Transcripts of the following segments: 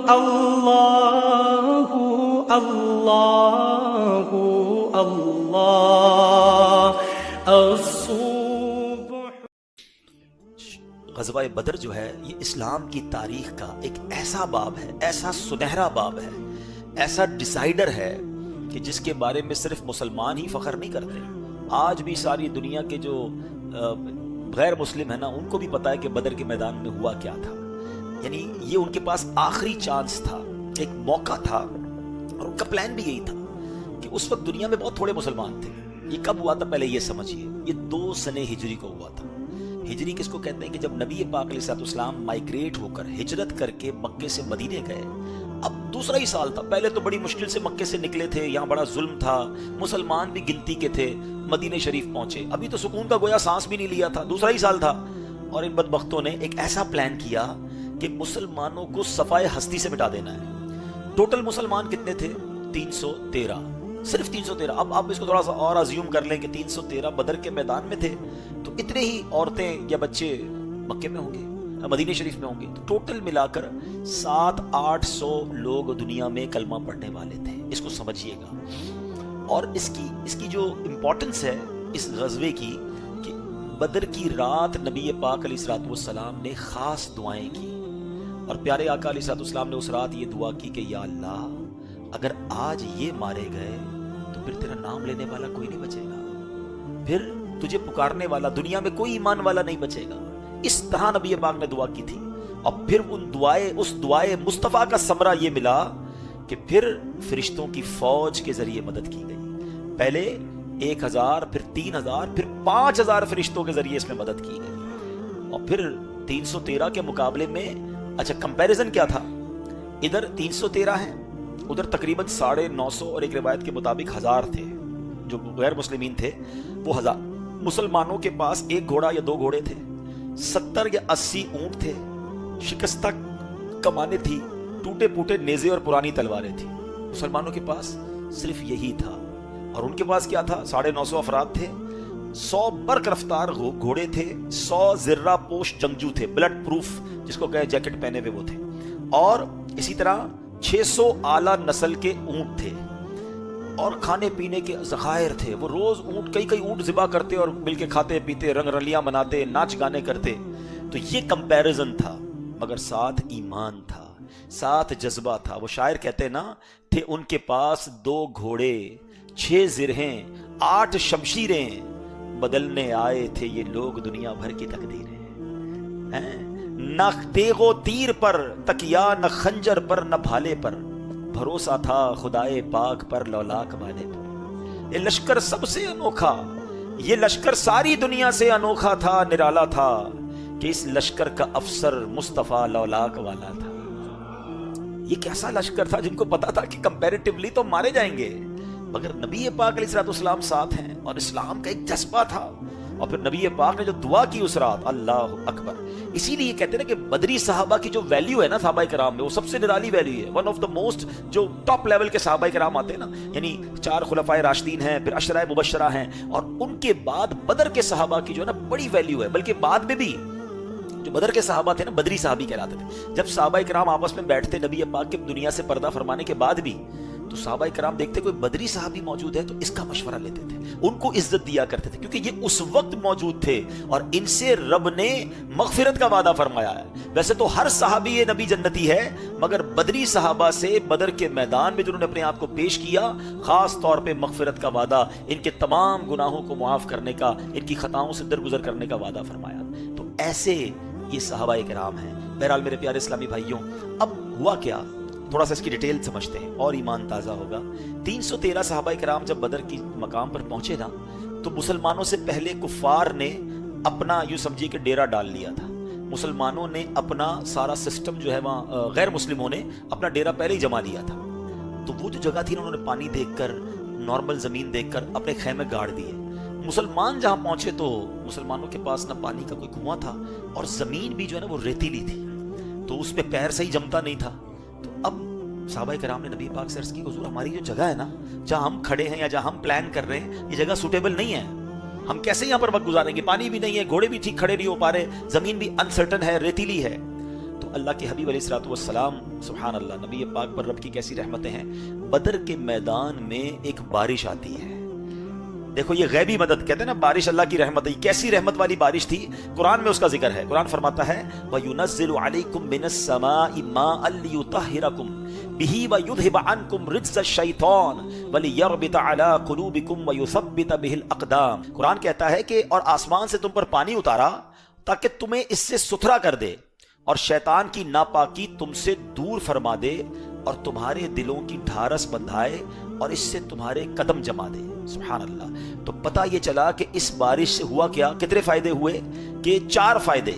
اللہ اللہ اللہ الصبح۔ غزوہ بدر جو ہے یہ اسلام کی تاریخ کا ایک ایسا باب ہے، ایسا سنہرا باب ہے، ایسا ڈیسائیڈر ہے کہ جس کے بارے میں صرف مسلمان ہی فخر نہیں کرتے، آج بھی ساری دنیا کے جو غیر مسلم ہیں نا ان کو بھی پتا ہے کہ بدر کے میدان میں ہوا کیا تھا۔ یعنی یہ ان کے پاس آخری چانس تھا، ایک موقع تھا، اور ان کا پلان بھی یہی تھا کہ اس وقت دنیا میں بہت تھوڑے مسلمان تھے۔ یہ کب ہوا تھا پہلے یہ سمجھیے، یہ 2 سنہ ہجری کو ہوا تھا۔ ہجری کس کو کہتے ہیں کہ جب نبی پاک علیہ السلام مائگریٹ ہو کر ہجرت کر کے مکے سے مدینے گئے، اب دوسرا ہی سال تھا۔ پہلے تو بڑی مشکل سے مکے سے نکلے تھے، یہاں بڑا ظلم تھا، مسلمان بھی گنتی کے تھے، مدینہ شریف پہنچے، ابھی تو سکون کا گویا سانس بھی نہیں لیا تھا، دوسرا ہی سال تھا۔ اور ان بدبختوں نے ایک ایسا پلان کیا کہ مسلمانوں کو صفائے ہستی سے مٹا دینا ہے۔ ٹوٹل مسلمان کتنے تھے؟ 313، صرف 313۔ اب آپ اس کو تھوڑا سا اور ازیوم کر لیں کہ 313 بدر کے میدان میں تھے تو اتنے ہی عورتیں یا بچے مکے میں ہوں گے، مدینہ شریف میں ہوں گے، تو ٹوٹل ملا کر 700-800 لوگ دنیا میں کلمہ پڑھنے والے تھے۔ اس کو سمجھیے گا۔ اور اس کی جو امپورٹنس ہے اس غزوے کی کہ بدر کی رات نبی پاک علیہ السلام نے خاص دعائیں کی، اور پیارے آقا علیہ السلام نے اس رات یہ دعا کی کہ یا اللہ اگر آج یہ مارے گئے تو پھر تیرا نام لینے والا کوئی نہیں بچے گا، پھر تجھے پکارنے والا دنیا میں کوئی ایمان والا نہیں بچے گا۔ اس طرح نبی پاک نے دعا کی تھی، اور پھر اس دعائے مصطفیٰ کا ثمرہ یہ ملا کہ پھر فرشتوں کی فوج کے ذریعے مدد کی گئی۔ پہلے 1000، پھر 3000، پھر 5000 فرشتوں کے ذریعے اس میں مدد کی گئی۔ اور پھر 313 کے مقابلے میں اچھا کمپیریزن کیا تھا؟ ادھر 313 ہیں، ادھر تقریباً 950 اور ایک روایت کے مطابق 1000 تھے، جو غیر مسلمین تھے وہ 1000۔ مسلمانوں کے پاس 1 گھوڑا یا 2 گھوڑے تھے، 70 یا 80 اونٹ تھے، شکستہ کمانیں تھی، ٹوٹے پوٹے نیزے اور پرانی تلواریں تھی۔ مسلمانوں کے پاس صرف یہی تھا، اور ان کے پاس کیا تھا؟ 950 افراد تھے، 100 برق رفتار گھوڑے تھے، 100 زرہ پوش جنگجو تھے، بلڈ پروف جس کو کہے جیکٹ پہنے ہوئے وہ تھے، اور اسی طرح 600 اعلیٰ نسل کے اونٹ تھے، اور کھانے پینے کے ذخائر تھے۔ وہ روز کئی اونٹ ذبح کرتے اور مل کے کھاتے پیتے، رنگ رلیاں مناتے، ناچ گانے کرتے۔ تو یہ کمپیریزن تھا، مگر ساتھ ایمان تھا، ساتھ جذبہ تھا۔ وہ شاعر کہتے نا تھے ان کے پاس 2 گھوڑے، 6 زرہیں، 8 شمشیریں، بدلنے آئے تھے یہ لوگ دنیا بھر کی تقدیریں۔ نہ تیغ و تیر پر تکیا، نہ خنجر پر نہ بھالے پر، بھروسہ تھا خدائے پاک پر لولاک والے پر۔ یہ لشکر سب سے انوکھا، یہ لشکر ساری دنیا سے انوکھا تھا، نرالا تھا کہ اس لشکر کا افسر مصطفیٰ لولاک والا تھا۔ یہ کیسا لشکر تھا جن کو پتا تھا کہ کمپیریٹیولی تو مارے جائیں گے، مگر نبی پاک علیہ السلام ساتھ ہیں، اور اسلام کا ایک جذبہ تھا۔ اور پھر نبی پاک نے جو دعا کی اس رات، اللہ اکبر۔ اسی لیے کہتے ہیں نا کہ بدری صحابہ کی جو ویلیو ہے نا صحابہ کرام میں، وہ سب سے نرالی ویلیو ہے، ون آف دا موسٹ، جو ٹاپ لیول کے صحابہ کرام آتے ہیں نا، یعنی 4 خلفائے راشدین ہیں، پھر عشرہ مبشرہ ہیں، اور ان کے بعد بدر کے صحابہ کی جو ہے نا بڑی ویلیو ہے۔ بلکہ بعد میں بھی جو بدر کے صحابہ تھے نا بدری صحابی کہلاتے تھے۔ جب صحابہ کرام آپس میں بیٹھتے نبی پاک کے دنیا سے پردہ فرمانے کے بعد بھی، تو صحابہ کرام دیکھتے کوئی بدری صحابی موجود ہے تو اس کا مشورہ لیتے تھے، ان کو عزت دیا کرتے تھے، کیونکہ یہ اس وقت موجود تھے اور ان سے رب نے مغفرت کا وعدہ فرمایا ہے۔ ویسے تو ہر صحابی نبی جنتی ہے، مگر بدری صحابہ سے بدر کے میدان میں جنہوں نے اپنے آپ کو پیش کیا، خاص طور پہ مغفرت کا وعدہ، ان کے تمام گناہوں کو معاف کرنے کا، ان کی خطاؤں سے درگزر کرنے کا وعدہ فرمایا۔ تو ایسے یہ صحابہ کرام ہیں۔ بہرحال میرے پیارے اسلامی بھائیوں، اب ہوا کیا، تھوڑا سا اس کی ڈیٹیل سمجھتے ہیں اور ایمان تازہ ہوگا۔ 313 صحابہ کرام جب بدر کی مقام پر پہنچے نا، تو مسلمانوں سے پہلے کفار نے اپنا یوں سمجھیے کہ ڈیرا ڈال لیا تھا۔ مسلمانوں نے اپنا سارا سسٹم جو ہے وہاں، غیر مسلموں نے اپنا ڈیرا پہلے ہی جما لیا تھا۔ تو وہ جو جگہ تھی انہوں نے پانی دیکھ کر، نارمل زمین دیکھ کر اپنے خیمے گاڑ دیے۔ مسلمان جہاں پہنچے تو مسلمانوں کے پاس نہ پانی کا کوئی کنواں تھا، اور زمین بھی جو ہے نا وہ ریتیلی تھی، تو اس پہ پیر صحیح جمتا نہیں تھا۔ تو اب صحابہ کرام نے نبی پاک سے عرض کی، حضور ہماری جو جگہ ہے نا، جہاں ہم کھڑے ہیں یا جہاں ہم پلان کر رہے ہیں، یہ جگہ سوٹیبل نہیں ہے، ہم کیسے یہاں پر وقت گزاریں گے؟ پانی بھی نہیں ہے، گھوڑے بھی ٹھیک کھڑے نہیں ہو پا رہے، زمین بھی انسرٹن ہے، ریتیلی ہے۔ تو اللہ کے حبیب علیہ الصلوۃ والسلام، سبحان اللہ، نبی پاک پر رب کی کیسی رحمتیں ہیں، بدر کے میدان میں ایک بارش آتی ہے. دیکھو یہ غیبی مدد کہتے ہیں نا، بارش اللہ کی رحمت ہے. کیسی رحمت والی بارش تھی، قرآن میں اس کا ذکر ہے. قرآن فرماتا ہے وَيُنَزِّلُ عَلَيْكُم مِّنَ السَّمَاءِ مَاءً لِيُطَهِّرَكُم بِهِ وَيُذْهِبَ عَنكُم رِجْزَ الشَّيْطَانِ وَلِيَرْبِطَ عَلَىٰ قُلُوبِكُم وَيُثَبِّتَ بِهِ الْأَقْدَامَ. قرآن کہتا ہے کہ اور آسمان سے تم پر پانی اتارا تاکہ تمہیں اس سے ستھرا کر دے اور شیطان کی ناپاکی تم سے دور فرما دے اور تمہارے دلوں کی ڈھارس بندھائے اور اس سے تمہارے قدم جما دے. سبحان اللہ. تو پتہ یہ چلا کہ اس بارش سے ہوا کیا، کتنے فائدے ہوئے کہ 4 فائدے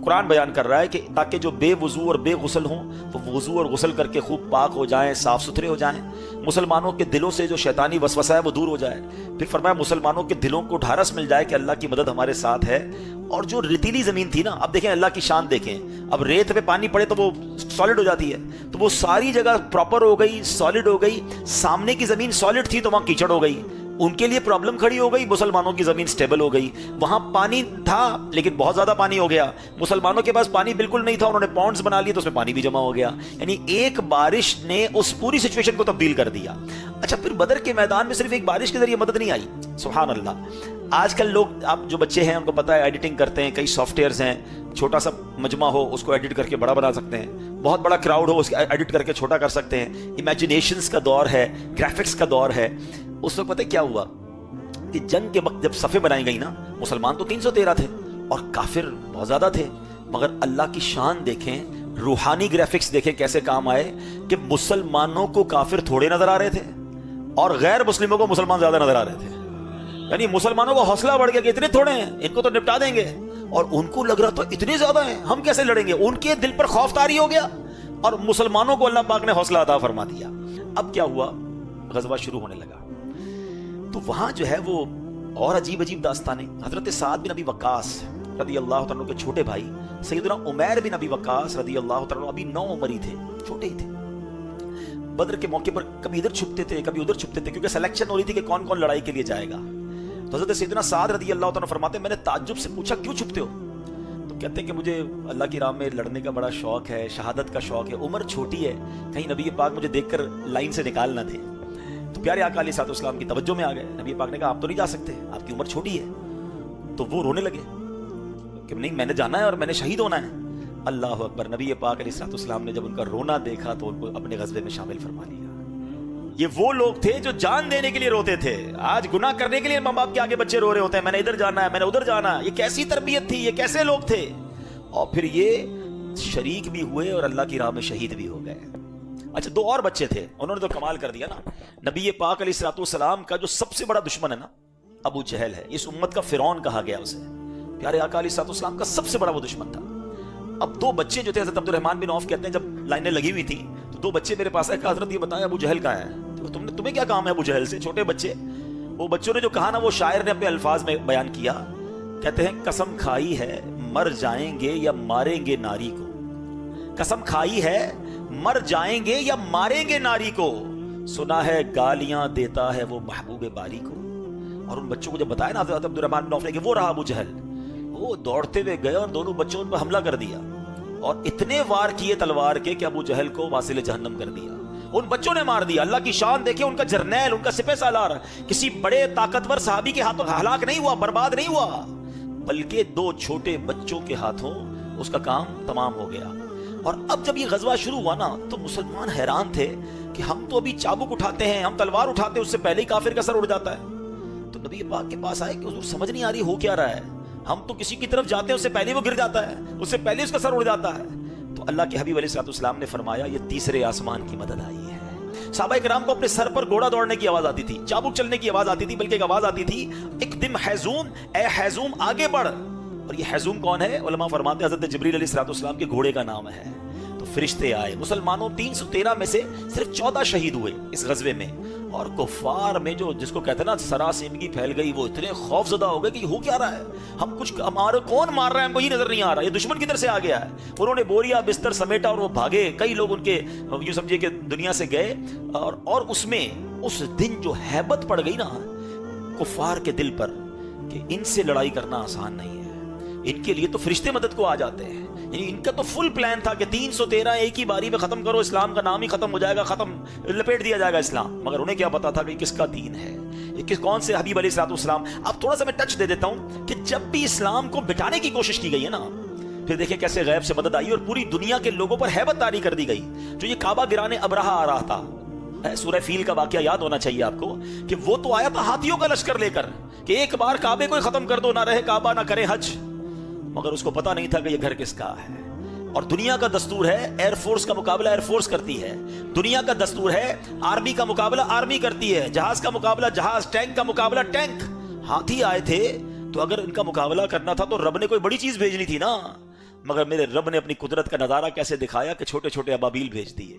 قرآن بیان کر رہا ہے. کہ تاکہ جو بے وضو اور بے غسل ہوں وہ وضو اور غسل کر کے خوب پاک ہو جائیں، صاف ستھرے ہو جائیں. مسلمانوں کے دلوں سے جو شیطانی وسوسہ ہے وہ دور ہو جائے. پھر فرمایا مسلمانوں کے دلوں کو ڈھارس مل جائے کہ اللہ کی مدد ہمارے ساتھ ہے. اور جو ریتیلی زمین تھی نا، اب دیکھیں اللہ کی شان دیکھیں، اب ریت پہ پانی پڑے تو وہ سالڈ ہو جاتی ہے، تو وہ ساری جگہ پراپر ہو گئی، سالڈ ہو گئی. سامنے کی زمین سالڈ تھی تو وہاں کیچڑ ہو گئی، ان کے لیے پرابلم کھڑی ہو گئی. مسلمانوں کی زمین سٹیبل ہو گئی. وہاں پانی تھا لیکن بہت زیادہ پانی ہو گیا. مسلمانوں کے پاس پانی بالکل نہیں تھا، انہوں نے پونڈز بنا لیے تو اس میں پانی بھی جمع ہو گیا. یعنی ایک بارش نے اس پوری سچویشن کو تبدیل کر دیا. اچھا، پھر بدر کے میدان میں صرف ایک بارش کے ذریعے مدد نہیں آئی. سبحان اللہ. آج کل لوگ، آپ جو بچے ہیں ان کو پتہ ہے ایڈیٹنگ کرتے ہیں، کئی سافٹ ویئرز ہیں، چھوٹا سا مجمع ہو اس کو ایڈٹ کر کے بڑا بنا سکتے ہیں، بہت بڑا کراؤڈ ہو اس کو ایڈٹ کر کے چھوٹا کر سکتے ہیں. امیجنیشنز کا دور ہے، گرافکس کا دور ہے. اس وقت پتہ کیا ہوا کہ جنگ کے وقت جب صفیں بنائی گئی نا، مسلمان تو 313 تھے اور کافر بہت زیادہ تھے، مگر اللہ کی شان دیکھیں، روحانی گرافکس دیکھیں کیسے کام آئے کہ مسلمانوں کو کافر تھوڑے نظر آ رہے تھے اور غیر مسلموں کو مسلمان زیادہ نظر آ رہے تھے. یعنی مسلمانوں کو حوصلہ بڑھ گیا کہ اتنے تھوڑے ہیں، ان کو تو نپٹا دیں گے، اور ان کو لگ رہا تھا اتنے زیادہ ہیں، ہم کیسے لڑیں گے. ان کے دل پر خوف طاری ہو گیا اور مسلمانوں کو اللہ پاک نے حوصلہ عطا فرما دیا. اب کیا ہوا، غزوہ شروع ہونے لگا. تو وہاں جو ہے وہ اور عجیب عجیب داستانیں. حضرت سعد بن ابی وقاص رضی اللہ تعالیٰ کے چھوٹے بھائی سیدنا عمیر بن ابی وقاص رضی اللہ تعالیٰ ابھی 9 عمری تھے، چھوٹے ہی تھے. بدر کے موقع پر کبھی ادھر چھپتے تھے کبھی ادھر چھپتے تھے، کیونکہ سلیکشن ہو رہی تھی کہ کون کون لڑائی کے لیے جائے گا. تو حضرت سیدنا سعد رضی اللہ تعالیٰ فرماتے ہیں میں نے تعجب سے پوچھا کیوں چھپتے ہو؟ تو کہتے ہیں کہ مجھے اللہ کی راہ میں لڑنے کا بڑا شوق ہے، شہادت کا شوق ہے، عمر چھوٹی ہے، کہیں نبی پاک مجھے دیکھ کر لائن سے نکال نہ دے. تو پیارے آقا علیہ السلام کی توجہ میں آ گئے. نبی پاک نے کہا آپ تو نہیں جا سکتے، آپ کی عمر چھوٹی ہے. تو وہ رونے لگے کہ نہیں، میں نے جانا ہے اور میں نے شہید ہونا ہے. اللہ اکبر. نبی پاک علیہ السلام نے جب ان کا رونا دیکھا تو ان کو اپنے غزوے میں شامل فرما لیا. یہ وہ لوگ تھے جو جان دینے کے لیے روتے تھے. آج گناہ کرنے کے لیے ماں باپ کے آگے بچے رو رہے ہوتے ہیں، میں نے ادھر جانا ہے، میں نے ادھر جانا ہے. یہ کیسی تربیت تھی، یہ کیسے لوگ تھے. اور پھر یہ شریک بھی ہوئے اور اللہ کی راہ میں شہید بھی ہو گئے. اچھا، 2 اور بچے تھے، انہوں نے تو کمال کر دیا نا. نبی پاک علیہ السلام کا جو سب سے بڑا دشمن ہے نا، ابو جہل ہے. اس امت کا فرعون کہا گیا اسے. پیارے آقا علیہ السلام کا سب سے بڑا وہ دشمن تھا. اب 2 بچے جو تھے، حضرت عبد الرحمن بن عوف کہتے ہیں جب لائنیں لگی ہوئی تھیں تو 2 بچے میرے پاس آئے کہ حضرت یہ بتائیں ابو جہل کہاں ہے؟ تمہیں کیا کام ہے ابو جہل سے؟ چھوٹے بچے. وہ بچوں نے جو کہا نا، وہ شاعر نے اپنے الفاظ میں بیان کیا. کہتے ہیں قسم کھائی ہے مر جائیں گے یا ماریں گے ناری کو. قسم کھائی ہے مر جائیں گے یا ماریں گے ناری کو. سنا ہے گالیاں دیتا ہے وہ محبوب باری کو. اور ان بچوں کو جب بتایا نا حضرت عبد الرحمن بن عوف نے کہ وہ رہا ابو جہل، وہ دوڑتے ہوئے گئے اور دونوں بچوں پر حملہ کر دیا اور اتنے وار کیے تلوار کے کہ ابو جہل کو واصل جہنم کر دیا. ان بچوں نے مار دیا. اللہ کی شان دیکھیں، ان کا جرنیل، ان کا سپہ سالار کسی بڑے طاقتور صحابی کے ہاتھوں ہلاک نہیں ہوا، برباد نہیں ہوا، بلکہ 2 چھوٹے بچوں کے ہاتھوں اس کا کام تمام ہو گیا. اور اب جب یہ غزوہ شروع ہوا نا تو مسلمان حیران تھے کہ ہم تو ابھی چابک اٹھاتے ہیں، ہم تلوار اٹھاتے ہیں، اس سے پہلے ہی کافر کا سر اڑ جاتا ہے. تو نبی پاک کے پاس آئے کہ حضور سمجھ نہیں آ رہی ہو کیا رہا ہے، ہم تو کسی کی طرف جاتے ہیں اس سے پہلے وہ گر جاتا ہے، اس سے پہلے اس کا سر اڑ جاتا ہے. تو اللہ کے حبیب علیہ السلام نے فرمایا یہ تیسرے آسمان کی مدد آئی ہے. صحابہ کرام کو اپنے سر پر گھوڑا دوڑنے کی آواز آتی تھی، چابک چلنے کی آواز آتی تھی، بلکہ ایک آواز آتی تھی اقدم حیزوم، اے حیزوم آگے بڑھ. اور یہ حیزوم کون ہے؟ علماء فرماتے ہیں حضرت جبریل علیہ السلام کے گھوڑے کا نام ہے. تو فرشتے آئے. مسلمانوں 313 میں سے صرف 14 شہید ہوئے اس غزوے میں. اور کفار میں جو جس کو کہتے ہیں نا سراسیمگی پھیل گئی، وہ اتنے خوف زدہ ہو گئے کہ ہو کیا رہا ہے، ہم کچھ ہمارے کون مار رہا ہے، ہم کو یہ نظر نہیں آ رہا، یہ دشمن کی طرف سے آ گیا ہے. انہوں نے بوریا بستر سمیٹا اور وہ بھاگے. کئی لوگ ان کے یوں سمجھے کہ دنیا سے گئے. اور اس میں اس دن جو ہیبت پڑ گئی نا کفار کے دل پر کہ ان سے لڑائی کرنا آسان نہیں ہے. ان کے لیے تو فرشتے مدد کو آ جاتے ہیں. یعنی ان کا تو فل پلان تھا کہ 313 ایک ہی باری میں ختم کرو, اسلام کا نام ہی ختم ہو جائے گا, ختم لپیٹ دیا جائے گا اسلام. مگر انہیں کیا پتا تھا کہ کس کا دین ہے, یہ کون سے حبیب علیہ السلام. اب تھوڑا سا میں ٹچ دے دیتا ہوں کہ جب بھی اسلام کو بٹانے کی کوشش کی گئی ہے نا, پھر دیکھیں کیسے غیب سے مدد آئی اور پوری دنیا کے لوگوں پر ہیبت طاری کر دی گئی. جو یہ کعبہ گرانے ابرہہ آ رہا تھا, سورہ فیل کا واقعہ یاد ہونا چاہیے آپ کو, کہ وہ تو آیا تھا ہاتھیوں کا لشکر لے کر کہ ایک بار کعبے کو ختم کر دو, نہ رہے کعبہ نہ کرے حج. مگر اس کو پتا نہیں تھا کہ یہ گھر کس کا ہے. اور دنیا کا دستور ہے ایئر فورس کا مقابلہ ایئر فورس کرتی ہے, دنیا کا دستور ہے آرمی کا مقابلہ آرمی کرتی ہے, جہاز کا مقابلہ جہاز, ٹینک کا مقابلہ ٹینک. ہاتھی آئے تھے تو اگر ان کا مقابلہ کرنا تھا تو رب نے کوئی بڑی چیز بھیجنی تھی نا. مگر میرے رب نے اپنی قدرت کا نظارہ کیسے دکھایا کہ چھوٹے چھوٹے ابابیل بھیج دیے.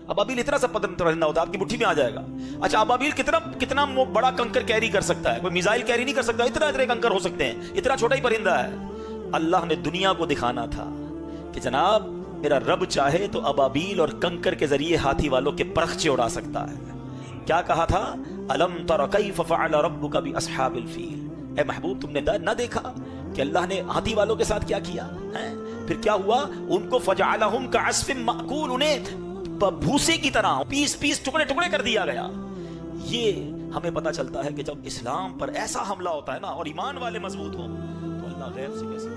ابابیل اتنا سا پرندہ ہوتا ہے, آپ کی مٹھی میں آ جائے گا. اچھا ابابیل کتنا بڑا کنکر کیری کر سکتا ہے, کوئی میزائل کیری نہیں کر سکتا, اتنے کنکر ہو سکتے ہیں, اتنا چھوٹا ہی پرندہ ہے. اللہ نے دنیا کو دکھانا تھا کہ جناب میرا رب چاہے تو ابابیل اور کنکر کے ذریعے ہاتھی والوں کے پرخچے اڑا سکتا ہے. کیا کہا تھا, الم تر کیف فعل ربک باصحاب الفیل. اے محبوب تم نے نہ دیکھا کہ اللہ نے ہاتھی والوں کے ساتھ کیا کیا ہے. پھر کیا ہوا, ان کو فجعلہم کعصف مأکول, انہیں بھوسے کی طرح پیس پیس ٹکڑے ٹکڑے کر دیا گیا. یہ ہمیں پتا چلتا ہے کہ جب اسلام پر ایسا حملہ ہوتا ہے نا اور ایمان والے مضبوط ہوں تو اللہ غیب سے کیسے